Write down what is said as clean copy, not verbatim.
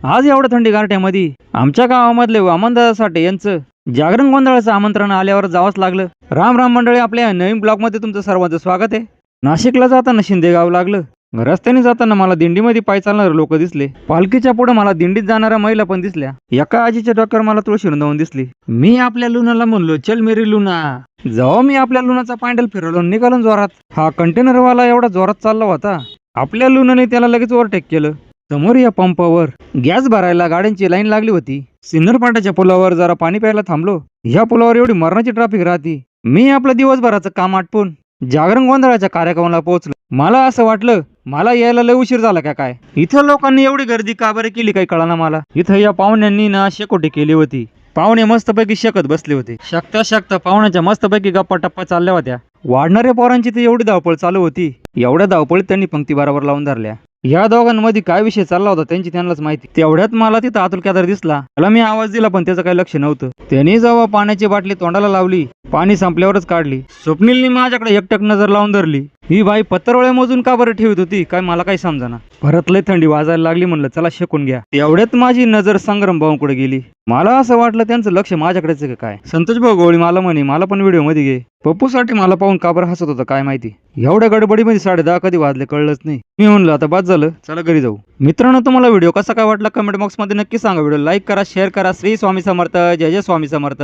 आज एवढ्या थंडी गारठ्यामध्ये आमच्या गावामधले वामनदादा साठे यांचं जागरण गोंधळाचं आमंत्रण आल्यावर जावंच लागलं. राम राम मंडळी, आपल्या नवीन ब्लॉग मध्ये तुमचं सर्वांचं स्वागत आहे. नाशिकला जाताना शिंदेगाव लागलं. रस्त्याने जाताना मला दिंडीमध्ये पाय चालणारे लोक दिसले. पालखीच्या पुढे मला दिंडीत जाणाऱ्या महिला पण दिसल्या. एका आजीच्या डोक्यावर मला तुळशी रुंदावून दिसली. मी आपल्या लुनाला म्हणलो, चल मेरी लुना. जेव्हा मी आपल्या लुनाचा पॅन्डल फिरवलो, निघालो जोरात. हा कंटेनरवाला एवढा जोरात चालला होता, आपल्या लुनाने त्याला लगेच ओव्हरटेक केलं. समोर या पंपावर गॅस भरायला गाड्यांची लाईन लागली होती. सिन्नर पाट्याच्या पुलावर जरा पाणी प्यायला थांबलो. ह्या पुलावर एवढी मरणाची ट्रॅफिक राहते. मी आपलं दिवसभराचं काम आटपून जागरण गोंधळाच्या कार्यक्रमाला पोहोचलो. मला असं वाटलं मला यायला लय उशीर झाला का काय. इथं लोकांनी एवढी गर्दी का बरं केली काही कळाना मला. इथं या पाहुण्यांनी ना शेकोटी केली होती. पाहुणे मस्तपैकी शेकत बसले होते. शकता पाहुण्याच्या मस्तपैकी गप्पा टप्पा चालल्या होत्या. वाढणाऱ्या पोरांची तर एवढी धावपळ चालू होती. एवढ्या धावपळीत त्यांनी पंक्ती बरोबर लावून धरल्या. या दोघांमध्ये काय विषय चालला होता त्यांची त्यांनाच माहिती. तेवढ्यात मला तिथं अतुल केदार दिसला. त्याला मी आवाज दिला पण त्याचं काही लक्ष नव्हतं. त्यांनी जेव्हा पाण्याची बाटली तोंडाला लावली, पाणी संपल्यावरच काढली. स्वप्नीलनी माझ्याकडे एकटक नजर लावून धरली. ही बाई पत्तरवळ्या मोजून का बरं ठेवत होती काय मला काही समजाना. परत लय थंडी वाजायला लागली. म्हणलं चला शेकून घ्या. एवढ्यात माझी नजर संग्राम भाऊंकडे गेली. मला असं वाटलं त्यांचं लक्ष माझ्याकडेच का काय. संतोष भाऊ गोळी मला म्हणे मला पण व्हिडिओ मध्ये घे. पप्पूसाठी मला पाहून का बरं हसत होतं काय माहिती. एवढ्या गडबडीमध्ये 10:30 कधी वाजले कळलंच नाही. मी म्हणलं आता बाद झालं, चला घरी जाऊ. मित्रांनो, तुम्हाला व्हिडिओ कसा काय वाटला कमेंट बॉक्स मध्ये नक्की सांगा. व्हिडिओ लाईक करा, शेअर करा. श्री स्वामी समर्थ. जय जय स्वामी समर्थ.